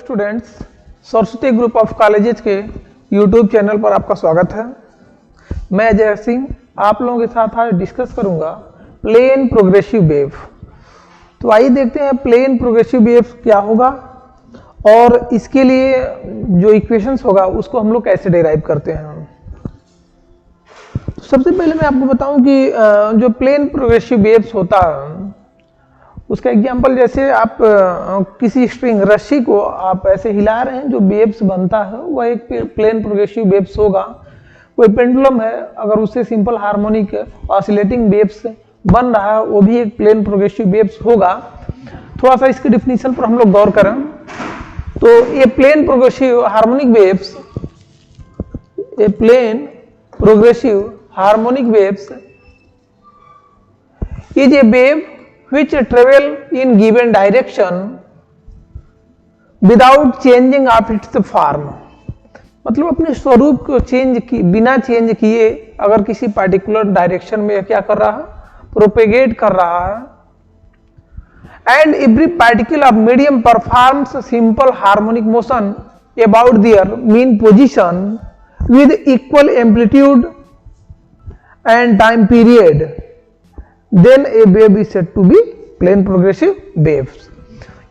Students, Saraswati group of colleges के YouTube channel पर आपका स्वागत है। मैं जय सिंह आप लोगों के साथ आज डिस्कस करूंगा प्लेन प्रोग्रेसिव वेव। तो आइए देखते हैं प्लेन प्रोग्रेसिव वेव क्या होगा और इसके लिए जो इक्वेशंस होगा उसको हम लोग कैसे डिराइव करते हैं। तो सबसे पहले मैं आपको बताऊं कि जो प्लेन प्रोग्रेसिव वेव्स होता है उसका एग्जाम्पल जैसे आप किसी स्ट्रिंग रस्सी को आप ऐसे हिला रहे हैं, जो वेव्स बनता है वह एक प्लेन प्रोग्रेसिव वेव्स होगा। कोई पेंडुलम है, अगर उससे सिंपल हार्मोनिक ऑसिलेटिंग वेव्स बन रहा है वो भी एक प्लेन प्रोग्रेसिव वेव्स होगा। थोड़ा सा इसके डिफिनीशन पर हम लोग गौर करें तो ये प्लेन प्रोग्रेसिव हार्मोनिक वेव्स, ये plane progressive harmonic waves is a wave which travel in given direction without changing of its form। मतलब अपने स्वरूप को बिना चेंज किए अगर किसी पार्टिकुलर डायरेक्शन में क्या कर रहा है, प्रोपेगेट कर रहा है। And every particle of medium performs simple harmonic motion about their mean position with equal amplitude and time period, then a wave is said to be plane progressive waves।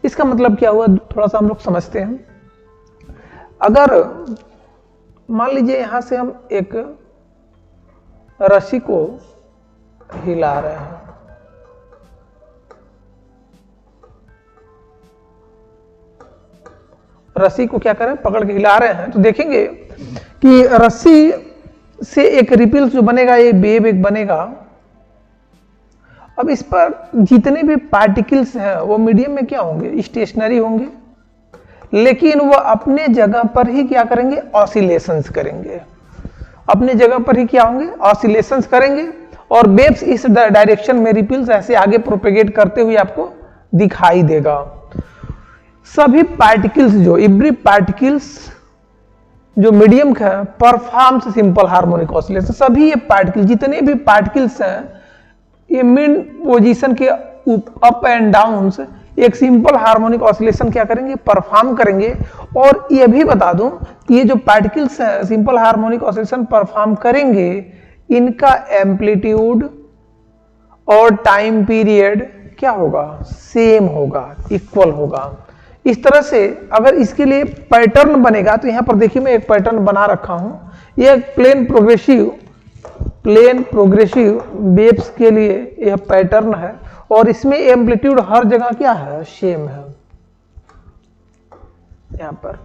इसका मतलब क्या हुआ, थोड़ा सा हम लोग समझते हैं। अगर मान लीजिए यहां से हम एक रस्सी को हिला रहे हैं, रस्सी को क्या करें, पकड़ के हिला रहे हैं, तो देखेंगे कि रस्सी से एक रिपल्स जो बनेगा, ये वेव एक बनेगा। अब इस पर जितने भी पार्टिकल्स हैं वो मीडियम में क्या होंगे, स्टेशनरी होंगे, लेकिन वो अपने जगह पर ही क्या करेंगे, ऑसिलेशंस करेंगे। अपने जगह पर ही क्या होंगे, ऑसिलेशंस करेंगे और वेव्स इस डायरेक्शन में रिपल्स ऐसे आगे प्रोपेगेट करते हुए आपको दिखाई देगा। सभी पार्टिकल्स जो एवरी पार्टिकल्स जो मीडियम का परफॉर्म्स सिंपल हार्मोनिक ऑसिलेशन, सभी ये पार्टिकल जितने भी पार्टिकल्स हैं ये मिड पोजीशन के अप एंड डाउन एक सिंपल हार्मोनिक ऑसिलेशन क्या करेंगे, परफॉर्म करेंगे। और ये भी बता दूं कि ये जो पार्टिकल्स हैं सिंपल हार्मोनिक ऑसिलेशन परफॉर्म करेंगे, इनका एम्पलीट्यूड और टाइम पीरियड क्या होगा, सेम होगा, इक्वल होगा। इस तरह से अगर इसके लिए पैटर्न बनेगा तो यहां पर देखिए मैं एक पैटर्न बना रखा हूं। यह प्लेन प्रोग्रेसिव वेव्स के लिए यह पैटर्न है और इसमें एम्पलीट्यूड हर जगह क्या है, सेम है। यहां पर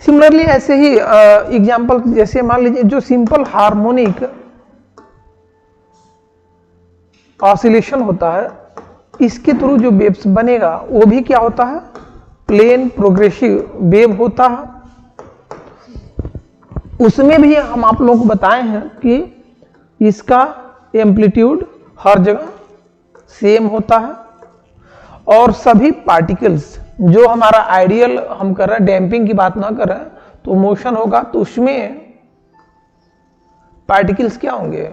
सिमिलरली ऐसे ही एग्जांपल जैसे मान लीजिए जो सिंपल हार्मोनिक ऑसिलेशन होता है, इसके थ्रू जो वेव्स बनेगा वो भी क्या होता है, प्लेन प्रोग्रेसिव वेव होता है। उसमें भी हम आप लोगों को बताए हैं कि इसका एम्पलीट्यूड हर जगह सेम होता है और सभी पार्टिकल्स जो हमारा आइडियल हम कर रहे हैं, डैम्पिंग की बात ना कर रहे हैं, तो मोशन होगा तो उसमें पार्टिकल्स क्या होंगे,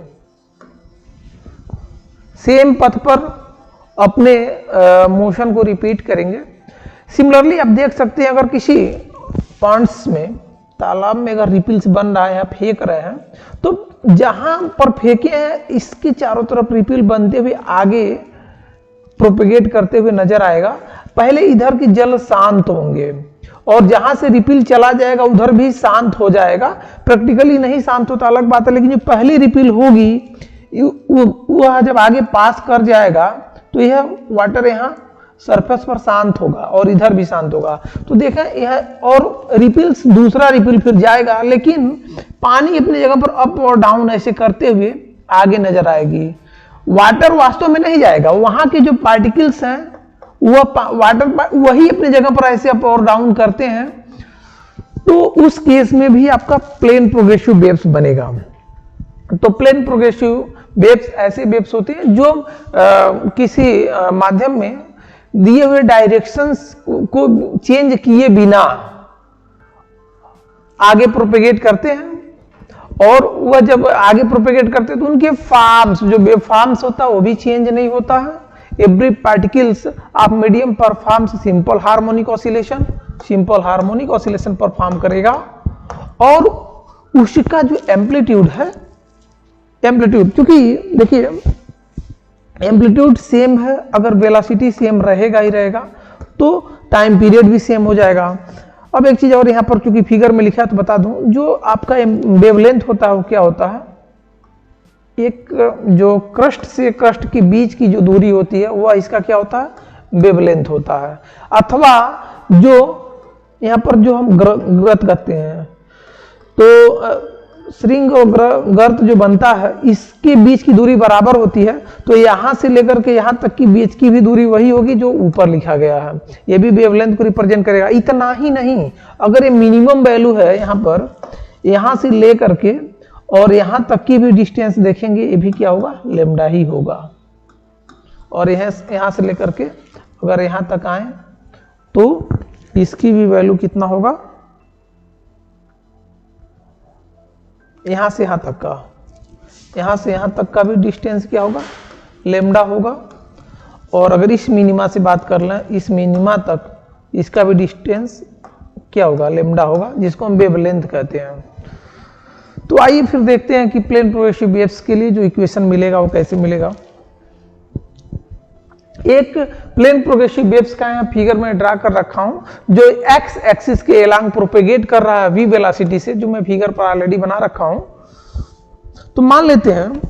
सेम पथ पर अपने मोशन को रिपीट करेंगे। सिमिलरली आप देख सकते हैं अगर किसी पॉन्ड्स में, तालाब में अगर रिपल्स बन रहा है या फेंक रहे हैं, तो जहां पर फेंके हैं इसके चारों तरफ रिपल बनते हुए आगे प्रोपेगेट करते हुए नजर आएगा। पहले इधर की जल शांत होंगे और जहां से रिपल चला जाएगा उधर भी शांत हो जाएगा। प्रैक्टिकली नहीं शांत होता अलग बात है, लेकिन जो पहली रिपल होगी वह जब आगे पास कर जाएगा तो यह वाटर यहाँ सरफेस पर शांत होगा और इधर भी शांत होगा। तो देखा यह और रिपल्स, दूसरा रिपल फिर जाएगा, लेकिन पानी अपनी जगह पर अप और डाउन ऐसे करते हुए आगे नजर आएगी। वाटर वास्तव में नहीं जाएगा, वहां के जो पार्टिकल्स हैं वह वाटर वही अपनी जगह पर ऐसे अप और डाउन करते हैं। तो उस केस में भी आपका प्लेन प्रोग्रेसिव वेव्स बनेगा। तो प्लेन प्रोग्रेसिव वेव्स ऐसे वेव्स होते हैं जो किसी माध्यम में दिए हुए डायरेक्शंस को चेंज किए बिना आगे प्रोपेगेट करते हैं और वह जब आगे प्रोपेगेट करते हैं तो उनके फॉर्म्स, जो वेव फॉर्म्स होता है वो भी चेंज नहीं होता है। Every particles of medium performs simple harmonic oscillation perform करेगा, और उसका जो एम्पलीट्यूड है, एम्पलीट्यूड क्योंकि देखिए एम्पलीट्यूड सेम है, अगर वेलोसिटी सेम रहेगा ही रहेगा तो टाइम पीरियड भी सेम हो जाएगा। अब एक चीज और यहाँ पर क्योंकि फिगर में लिखा है तो बता दूं, जो आपका वेवलेंथ होता है वो क्या होता है, एक जो क्रस्ट से क्रस्ट के बीच की जो दूरी होती है वह इसका क्या होता है, वेवलेंथ होता है। अथवा जो यहाँ पर जो हम गर्त कहते हैं, तो श्रृंग और गर्त जो बनता है इसके बीच की दूरी बराबर होती है, तो यहाँ से लेकर के यहाँ तक की बीच की भी दूरी वही होगी जो ऊपर लिखा गया है, ये भी वेवलेंथ को रिप्रेजेंट करेगा। इतना ही नहीं, अगर ये मिनिमम वैल्यू है यहाँ पर, यहाँ से लेकर के और यहाँ तक की भी डिस्टेंस देखेंगे, ये भी क्या होगा, लेमडा ही होगा। और यहाँ से लेकर के अगर यहाँ तक आए तो इसकी भी वैल्यू कितना होगा, यहाँ से यहाँ तक का, यहाँ से यहाँ तक का भी डिस्टेंस क्या होगा, लेमडा होगा। और अगर इस मिनिमा से बात कर लें, इस मिनिमा तक इसका भी डिस्टेंस क्या होगा, लेमडा होगा, जिसको हम वेवलेंथ कहते हैं। तो आइए फिर देखते हैं कि प्लेन प्रोग्रेसिव वेव्स के लिए जो इक्वेशन मिलेगा वो कैसे मिलेगा। एक प्लेन प्रोग्रेसिव वेव्स का यहाँ फिगर में ड्रा कर रखा हूं, जो एक्स एक्सिस के एलांग प्रोपेगेट कर रहा है v वेलोसिटी से, जो मैं फिगर पर ऑलरेडी बना रखा हूं। तो मान लेते हैं,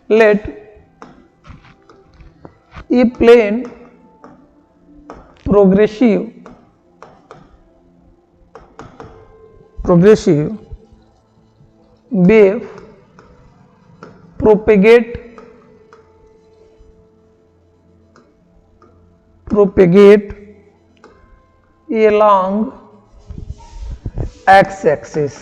let a plane progressive wave propagate along x-axis,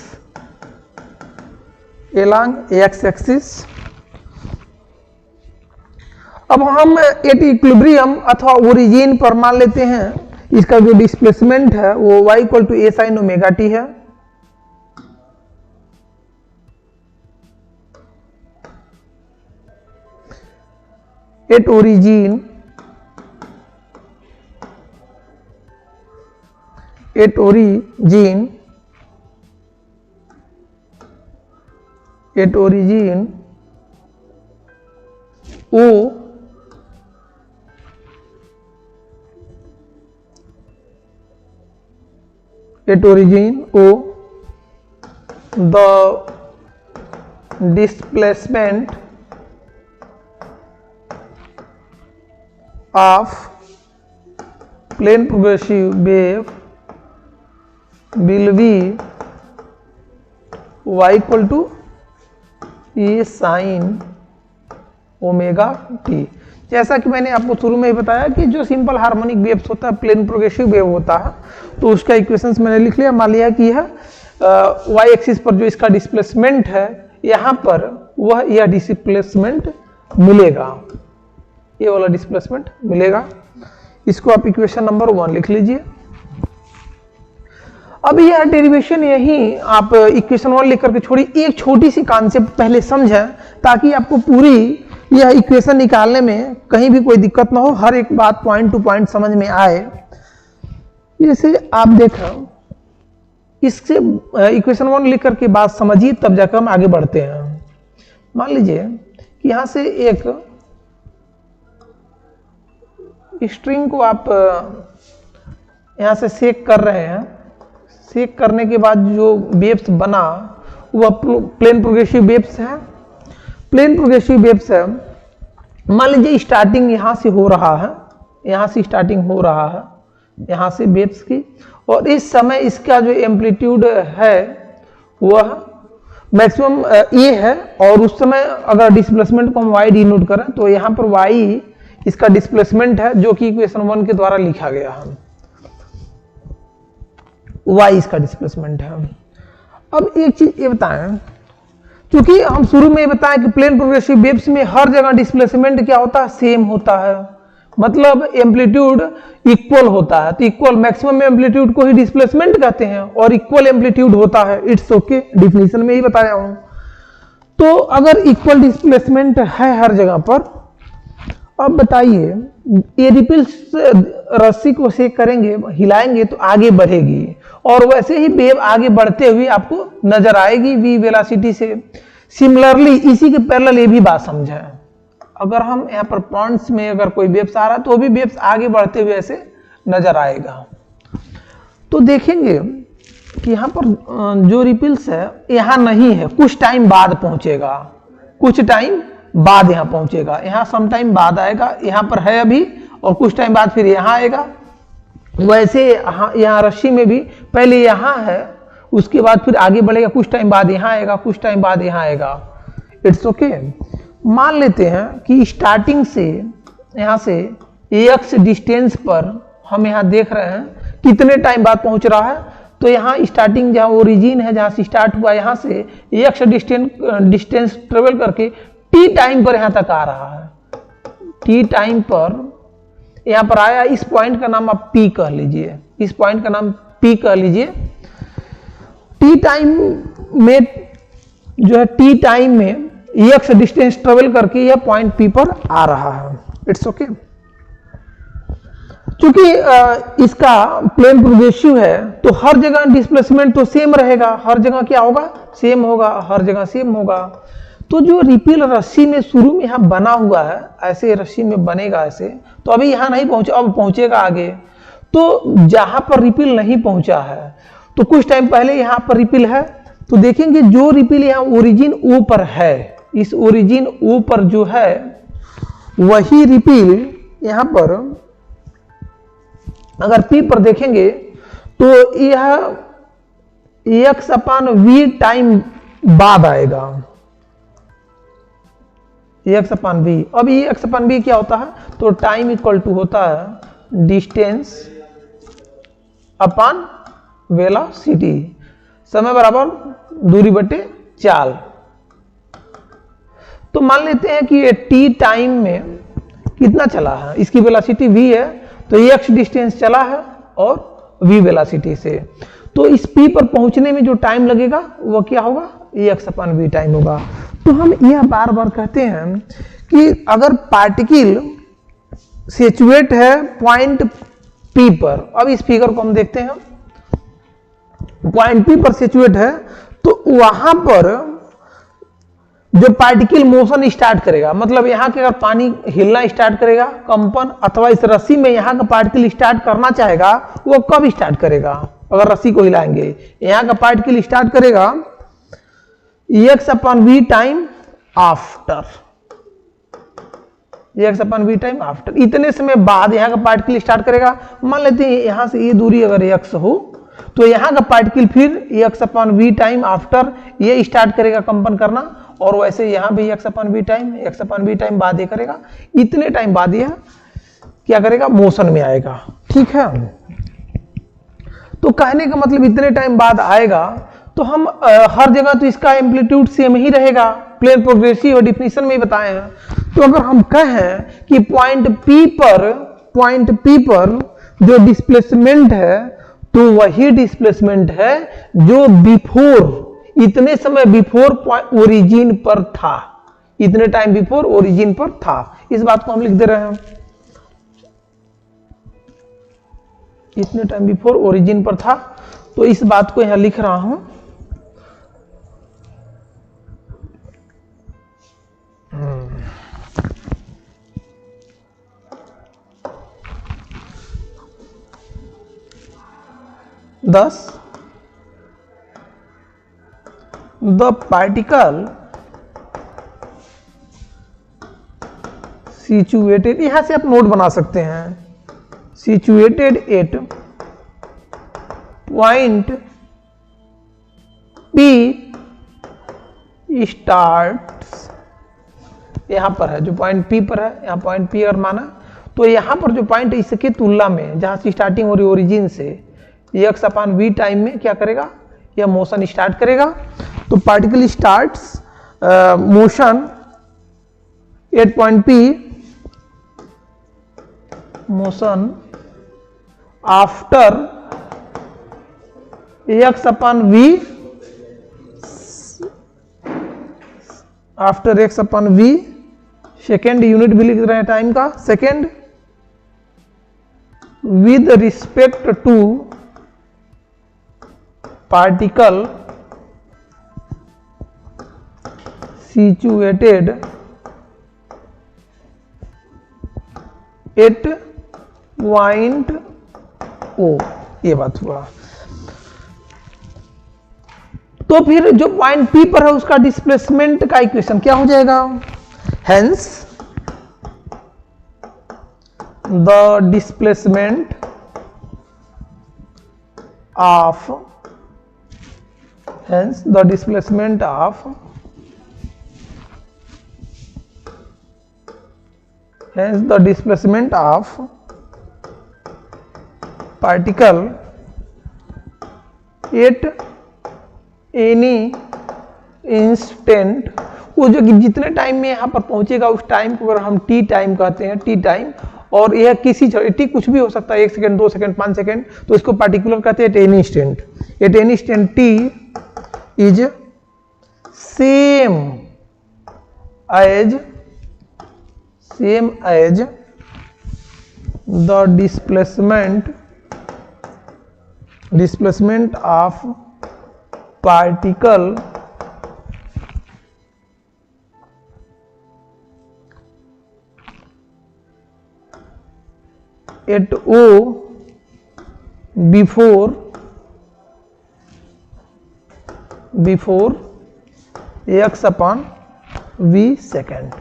अब हम एट इक्विलिब्रियम अथवा ओरिजिन पर मान लेते हैं इसका जो डिस्प्लेसमेंट है वो y equal to a sin omega t है। At origin O the displacement of plane progressive wave will be y equal to a sin omega t। जैसा कि मैंने आपको शुरू में ही बताया कि जो सिंपल हार्मोनिक वेव्स होता है, प्लेन प्रोग्रेसिव वेव होता है, तो उसका इक्वेशंस मैंने लिख लिया। मान लिया कि यह y एक्सिस पर जो इसका डिस्प्लेसमेंट है, यहाँ पर वह यह डिस्प्लेसमेंट मिलेगा, ये वाला डिस्प्लेसमेंट मिलेगा। इसको आप इक्वेशन नंबर 1 लिख लीजिए। अब यह डेरिवेशन यही आप इक्वेशन 1 लिख करके छोड़ी, एक छोटी सी कॉन्सेप्ट पहले समझें ताकि आपको पूरी यह इक्वेशन निकालने में कहीं भी कोई दिक्कत ना हो, हर एक बात पॉइंट टू पॉइंट समझ में आए। जैसे आप देखें, इससे इक्वेशन 1 लिख करके बात समझिए, तब जाकर हम आगे बढ़ते हैं। मान लीजिए कि यहां से एक स्ट्रिंग को आप यहां से सेक कर रहे हैं, सेक करने के बाद जो वेव्स बना वह प्लेन प्रोग्रेसिव वेव्स है। प्लेन प्रोग्रेसिव वेव्स है, मान लीजिए स्टार्टिंग यहां से हो रहा है, यहां से स्टार्टिंग हो रहा है, यहां से वेव्स की, और इस समय इसका जो एम्पलीट्यूड है वह मैक्सिमम ए है, और उस समय अगर डिस्प्लेसमेंट को हम y डिनोट करें तो यहां पर y इसका डिस्प्लेसमेंट है, जो कि इक्वेशन 1 के द्वारा लिखा गया है, y इसका डिस्प्लेसमेंट है। अब एक चीज ये बताएं, क्योंकि हम शुरू में बताएं कि प्लेन प्रोग्रेसिव वेव्स में हर जगह डिस्प्लेसमेंट क्या होता है, सेम होता है, मतलब एम्पलीट्यूड इक्वल होता है। तो इक्वल मैक्सिमम एम्पलीट्यूड को ही डिस्प्लेसमेंट कहते हैं, और इक्वल एम्पलीट्यूड होता है, इट्स ओके, डिफिनीशन में ही बताया हूं। तो अगर इक्वल डिस्प्लेसमेंट है हर जगह पर, अब बताइए ये रिपल्स रस्सी को से करेंगे, हिलाएंगे तो आगे बढ़ेगी, और वैसे ही वेव आगे बढ़ते हुए आपको नजर आएगी v वेलोसिटी से। सिमिलरली इसी के पैरेलल ये भी बात समझें, अगर हम यहाँ पर पॉइंट्स में अगर कोई वेव्स आ रहा है तो भी वेव्स आगे बढ़ते हुए ऐसे नजर आएगा। तो देखेंगे कि यहाँ पर जो रिपल्स है यहाँ नहीं है, कुछ टाइम बाद पहुंचेगा, कुछ टाइम बाद यहाँ पहुंचेगा, यहाँ सम टाइम बाद आएगा, यहाँ पर है अभी और कुछ टाइम बाद फिर यहाँ आएगा। वैसे यहाँ रस्सी में भी पहले यहाँ है, उसके बाद फिर आगे बढ़ेगा, कुछ टाइम बाद यहाँ आएगा, कुछ टाइम बाद यहाँ आएगा। It's okay. मान लेते हैं कि स्टार्टिंग से यहाँ से x डिस्टेंस पर हम यहाँ देख रहे हैं कितने टाइम बाद पहुंच रहा है। तो यहाँ स्टार्टिंग जहाँ ओरिजिन है, जहाँ से स्टार्ट हुआ, यहाँ से x डिस्टेंस ट्रेवल करके t टाइम पर यहाँ तक आ रहा है। t टाइम पर यहाँ पर आया, इस पॉइंट का नाम आप p कह लीजिए, इस पॉइंट का नाम p कह लीजिए। t टाइम में जो है, t टाइम में x डिस्टेंस ट्रेवल करके यह पॉइंट p पर आ रहा है। It's okay. चूंकि इसका प्लेन प्रोग्रेसिव है तो हर जगह डिस्प्लेसमेंट तो सेम रहेगा, हर जगह क्या होगा, सेम होगा, हर जगह सेम होगा। तो जो रिपिल रस्सी में शुरू में यहाँ बना हुआ है, ऐसे रस्सी में बनेगा ऐसे, तो अभी यहाँ नहीं पहुंचा, अब पहुंचेगा आगे। तो जहां पर रिपिल नहीं पहुंचा है तो कुछ टाइम पहले यहाँ पर रिपिल है, तो देखेंगे जो रिपिल यहाँ ओरिजिन ओ पर है, इस ओरिजिन ओ पर जो है वही रिपिल यहाँ पर अगर P पर देखेंगे तो यह x/v टाइम बाद आएगा, x/v। अब ये x/v क्या होता है, तो टाइम इक्वल टू होता है डिस्टेंस अपॉन वेलोसिटी, समय बराबर दूरी बटे चाल। तो मान लेते हैं कि ये t टाइम में कितना चला है, इसकी वेलोसिटी v है, तो x डिस्टेंस चला है और v वेलोसिटी से। तो इस p पर पहुंचने में जो टाइम लगेगा वो क्या होगा, x/v टाइम होगा। तो हम यह बार बार कहते हैं कि अगर पार्टिकल सिचुएट है पॉइंट p पर, अब इस फिगर को हम देखते हैं, पॉइंट p पर सिचुएट है, तो वहां पर जो पार्टिकल मोशन स्टार्ट करेगा, मतलब यहाँ के अगर पानी हिलना स्टार्ट करेगा, कंपन, अथवा इस रस्सी में यहाँ का पार्टिकल स्टार्ट करना चाहेगा, वो कब स्टार्ट करेगा, अगर रस्सी को हिलाएंगे, यहाँ का पार्टिकल स्टार्ट करेगा x/v time after, x/v time after, इतने समय बाद यहाँ का पार्टिकल स्टार्ट करेगा। मान लेते हैं यहाँ से ये दूरी अगर x हो, तो यहाँ का पार्टिकल फिर x/v टाइम आफ्टर ये स्टार्ट करेगा कंपन करना, और वैसे यहाँ भी x/v टाइम बाद ये करेगा, इतने टाइम बाद यह क्या करेगा, मोशन में आएगा। ठीक है, तो कहने का मतलब इतने टाइम बाद आएगा, तो हम हर जगह तो इसका एम्पलीट्यूड सेम ही रहेगा, प्लेन प्रोग्रेसिव और डिफिनीशन में ही बताए हैं। तो अगर हम कहें कि पॉइंट P पर जो डिस्प्लेसमेंट है, तो वही डिस्प्लेसमेंट है जो बिफोर, इतने समय बिफोर ओरिजिन पर था, इतने टाइम बिफोर ओरिजिन पर था। इस बात को हम लिख दे रहे हैं, इतने टाइम बिफोर ओरिजिन पर था, तो इस बात को यहां लिख रहा हूं। Thus, the particle situated, यहां से आप नोट बना सकते हैं, situated at point P starts, यहां पर है, जो पॉइंट P पर है, यहां पॉइंट P अगर माना, तो यहां पर जो पॉइंट है इसके तुलना में जहां से स्टार्टिंग हो रही ओरिजिन से, x/v टाइम में क्या करेगा, यह मोशन स्टार्ट करेगा। तो particle starts motion at point P, motion after x/v after X upon V, second unit भी लिख रहे हैं टाइम का, second with respect to particle situated at point O, ये बात हुआ। तो फिर जो पॉइंट पी पर है उसका डिस्प्लेसमेंट का इक्वेशन क्या हो जाएगा? Hence the displacement of particle at any instant, वो जो कि जितने टाइम में यहाँ पर पहुंचेगा उस टाइम को अगर हम टी टाइम कहते हैं, टी टाइम, और यह किसी टी कुछ भी हो सकता है, 1 सेकेंड 2 सेकेंड 5 सेकेंड, तो इसको पार्टिकुलर कहते हैं at any instant. At any instant T is same as the displacement of particle at O before X upon V second.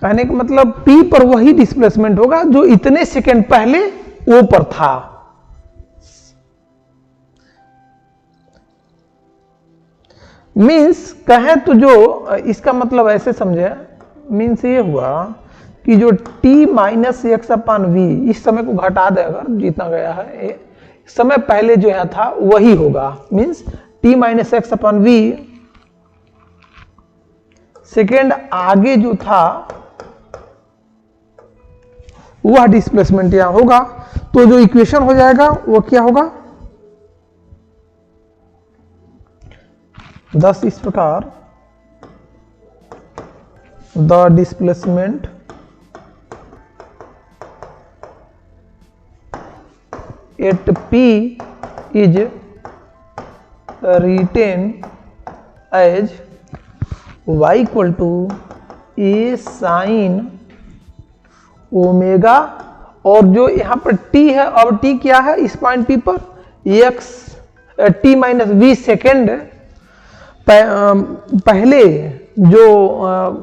कहने का मतलब P पर वही डिस्प्लेसमेंट होगा जो इतने सेकेंड पहले O पर था। मीन्स कहें तो जो इसका मतलब ऐसे समझे, मीन्स ये हुआ कि जो T minus X upon V, इस समय को घटा दे अगर जितना गया है, समय पहले जो यहाँ था वही होगा। Means T minus X upon V second आगे जो था वह डिस्प्लेसमेंट यहां होगा। तो जो इक्वेशन हो जाएगा वो क्या होगा? thus इस प्रकार the displacement at P is written as y equal to A sine omega, और जो यहाँ पर t है, अब t क्या है इस पॉइंट P पर? x t minus V second पहले जो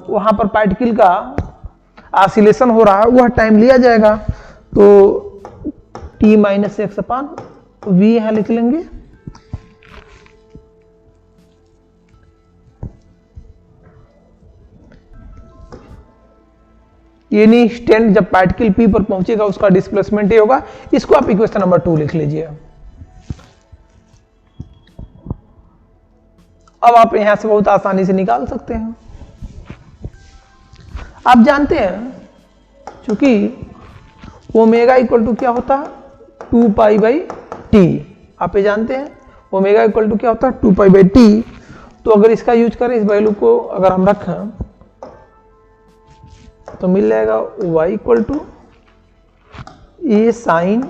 वहां पर पार्टिकल का ऑसिलेशन हो रहा है वह टाइम लिया जाएगा। तो t minus X upon V यहां लिख लेंगे। एनी इंस्टेंट जब पार्टिकल P पर पहुंचेगा उसका डिस्प्लेसमेंट ये होगा। इसको आप इक्वेशन नंबर 2 लिख लीजिए। अब आप यहां से बहुत आसानी से निकाल सकते हैं। आप जानते हैं चूंकि ओमेगा इक्वल टू क्या होता है? 2 पाई बाई टी। आप ये जानते हैं ओमेगा इक्वल टू क्या होता है? 2 पाई बाई टी। तो अगर इसका यूज करें, इस वैल्यू को अगर हम रखें तो मिल जाएगा y equal to A sine,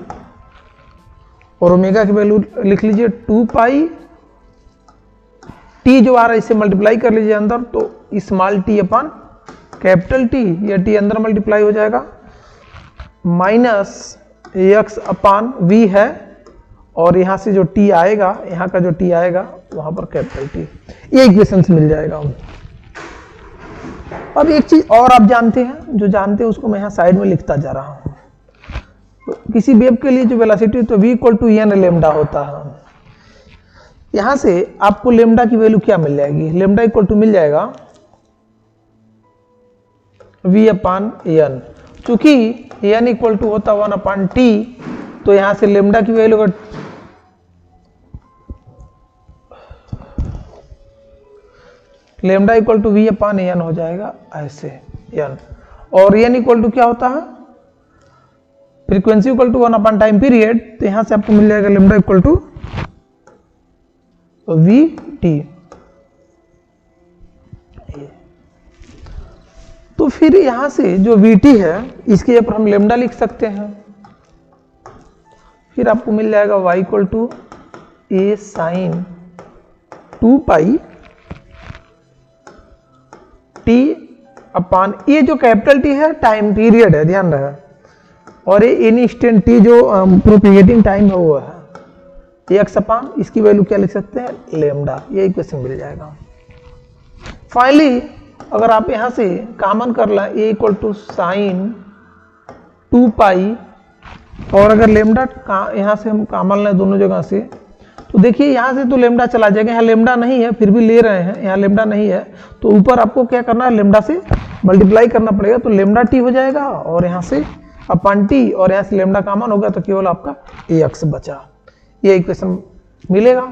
और ओमेगा की वैल्यू लिख लीजिए 2 पाई, टी जो आ रहा है इसे मल्टीप्लाई कर लीजिए अंदर, तो small T upon capital T, या टी अंदर मल्टीप्लाई हो जाएगा, माइनस एक्स अपॉन वी है, और यहां से जो टी आएगा, यहां का जो टी आएगा वहां पर कैपिटल टी। ये इक्वेशन मिल जाएगा। अब एक चीज और आप जानते हैं, जो जानते हैं उसको मैं यहाँ साइड में लिखता जा रहा हूं। तो किसी वेव के लिए जो वेलोसिटी तो v equal to N lambda होता है। यहां से आपको लेमडा की वैल्यू क्या मिल जाएगी? लेमडा इक्वल टू मिल जाएगा v अपान एन। चूंकि एन इक्वल टू होता 1 अपान टी, तो यहां से लेमडा की वैल्यू अगर lambda equal to V upon N हो जाएगा ऐसे एन, और एन इक्वल टू क्या होता है? Frequency equal to 1 upon time period. तो यहां से आपको मिल जाएगा lambda equal to V T. तो फिर यहां से जो VT है इसके ऊपर हम लेमडा लिख सकते हैं। फिर आपको मिल जाएगा y equal to a sine 2 pi t upon, ये जो कैपिटल T है टाइम पीरियड है, ध्यान रहे, और ये इन इंस्टेंट T जो प्रोपेगेटिंग टाइम है वो है x अपान, इसकी वैल्यू क्या लिख सकते हैं, लेमडा। ये इक्वेशन मिल जाएगा। फाइनली अगर आप यहां से कॉमन कर लें a इक्वल टू साइन 2 पाई, और अगर लेमडा यहां से हम कॉमन लें दोनों जगह से, तो देखिए यहां से तो लेमडा चला जाएगा, यहाँ लेमडा नहीं है, फिर भी ले रहे हैं, यहाँ लेमडा नहीं है, तो ऊपर आपको क्या करना है, लेमडा से मल्टीप्लाई करना पड़ेगा, तो लेमडा टी हो जाएगा, और यहाँ से अपन टी, और यहाँ से लेमडा कॉमन होगा, तो केवल आपका AX बचा। ये इक्वेशन मिलेगा।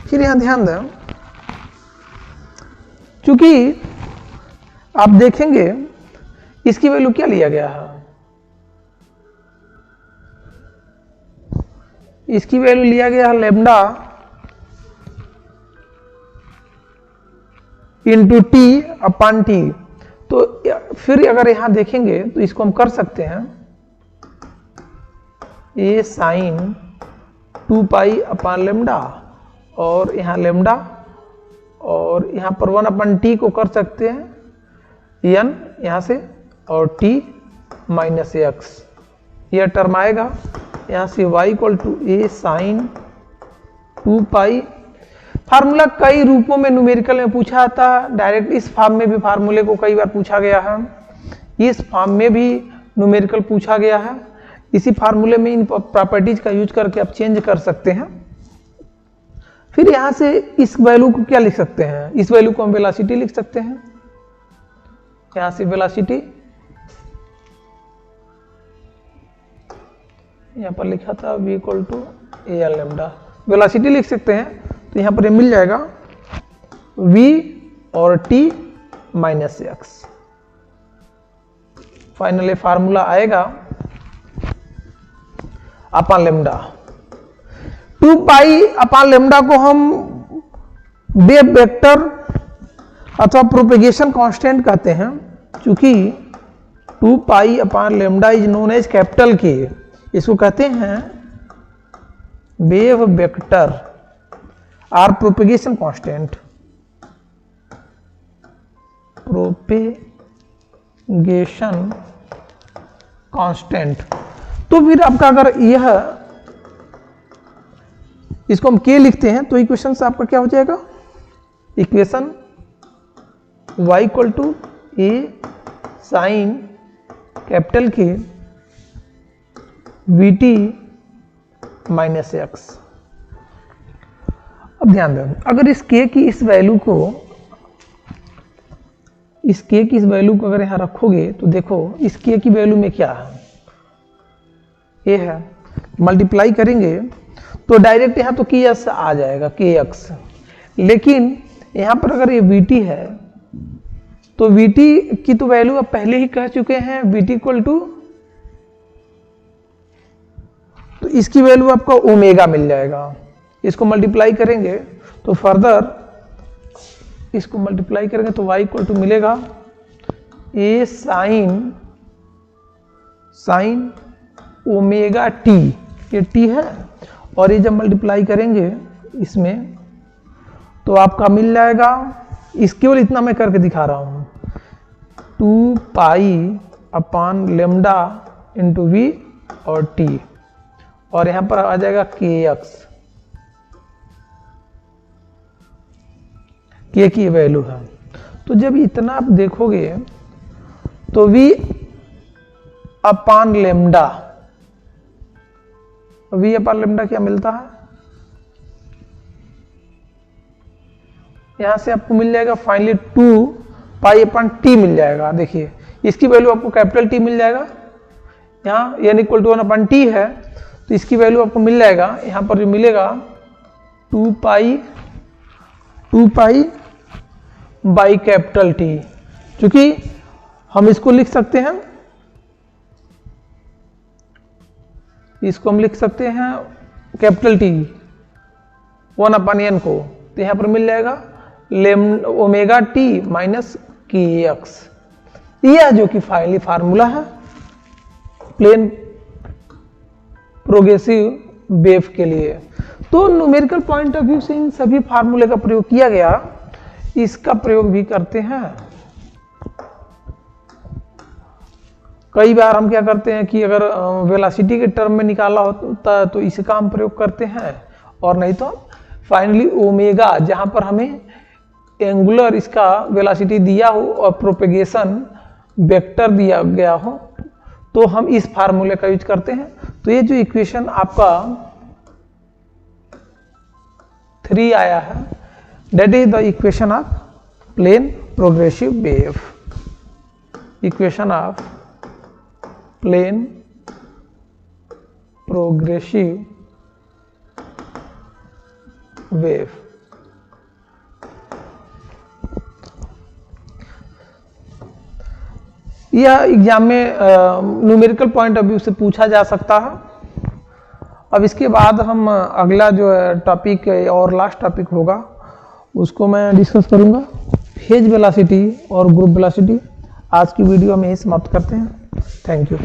फिर यहां ध्यान दें, क्योंकि आप देखेंगे इसकी वैल्यू क्या लिया गया है, इसकी वैल्यू लिया गया है lambda into T upon T. तो फिर अगर यहां देखेंगे तो इसको हम कर सकते हैं ए साइन 2 पाई अपान लेमडा, और यहां लेमडा, और यहां पर 1 अपन टी को कर सकते हैं n यहां से, और t माइनस x, यह टर्म आएगा। यहां से y equal to a sine 2 pi. Formula कई रूपों में न्यूमेरिकल में पूछा था, डायरेक्ट इस फॉर्म में भी फार्मूले को कई बार पूछा गया है, इस फॉर्म में भी न्यूमेरिकल पूछा गया है। इसी फार्मूले में इन प्रॉपर्टीज का यूज करके आप चेंज कर सकते हैं। फिर यहां से इस वैल्यू को क्या लिख सकते हैं, इस वैल्यू को हम वेलोसिटी लिख सकते हैं। यहां से वेलोसिटी यहां पर लिखा था v equal to A L lambda, velocity लिख सकते हैं, तो यहां पर मिल जाएगा v और t minus x. Finally formula आएगा upon lambda 2 pi upon lambda को हम वेव वेक्टर अथवा प्रोपेगेशन कांस्टेंट कहते हैं, क्योंकि 2 pi upon lambda is known as capital K, इसको कहते हैं wave vector or propagation constant, propagation constant. तो फिर आपका अगर यह इसको हम के लिखते हैं तो इक्वेशन से आपका क्या हो जाएगा, equation y equal to A sine capital K VT minus x. अब ध्यान दें, अगर इस k की इस वैल्यू को, इस k की इस वैल्यू को अगर यहां रखोगे तो देखो इस k की वैल्यू में क्या है, ये है, मल्टीप्लाई करेंगे तो डायरेक्ट यहां तो kx आ जाएगा, kx। लेकिन यहां पर अगर ये VT है तो VT की तो वैल्यू आप पहले ही कह चुके हैं, VT इक्वल टू, तो इसकी वैल्यू आपको ओमेगा मिल जाएगा। इसको मल्टीप्लाई करेंगे तो फर्दर इसको मल्टीप्लाई करेंगे तो y इक्वल टू मिलेगा ए साइन ओमेगा टी, ये t है, और ये जब मल्टीप्लाई करेंगे इसमें तो आपका मिल जाएगा, इस केवल इतना मैं करके दिखा रहा हूं, 2 pi upon lambda into v और t, और यहां पर आ जाएगा kx, k की वैल्यू है। तो जब इतना आप देखोगे तो v अपान लेमडा, v अपान लेमडा क्या मिलता है, यहां से आपको मिल जाएगा फाइनली 2 पाई अपान टी मिल जाएगा। देखिए इसकी वैल्यू आपको कैपिटल टी मिल जाएगा, यहाँ n equal to 1 upon T है, तो इसकी वैल्यू आपको मिल जाएगा, यहां पर जो मिलेगा 2 पाई बाई कैपिटल टी, क्योंकि हम इसको लिख सकते हैं, इसको हम लिख सकते हैं कैपिटल टी, 1/n को, तो यहाँ पर मिल जाएगा ओमेगा टी माइनस के एक्स। यह जो कि फाइनली फार्मूला है प्लेन प्रोग्रेसिव वेव के लिए। तो न्यूमेरिकल पॉइंट ऑफ व्यू से इन सभी फार्मूले का प्रयोग किया गया, इसका प्रयोग भी करते हैं। कई बार हम क्या करते हैं कि अगर वेलोसिटी के टर्म में निकाला होता है तो इसका हम प्रयोग करते हैं, और नहीं तो फाइनली ओमेगा, जहां पर हमें एंगुलर इसका वेलोसिटी दिया हो और प्रोपेगेशन वेक्टर दिया गया हो, तो हम इस फार्मूले का यूज करते हैं। तो ये जो इक्वेशन आपका 3 आया है, that is the equation of plane progressive wave. Equation of plane progressive wave. यह एग्जाम में न्यूमेरिकल पॉइंट ऑफ व्यू से पूछा जा सकता है। अब इसके बाद हम अगला जो टॉपिक और लास्ट टॉपिक होगा उसको मैं डिस्कस करूंगा, फेज वेलोसिटी और ग्रुप वेलोसिटी। आज की वीडियो हम यही समाप्त करते हैं। Thank you.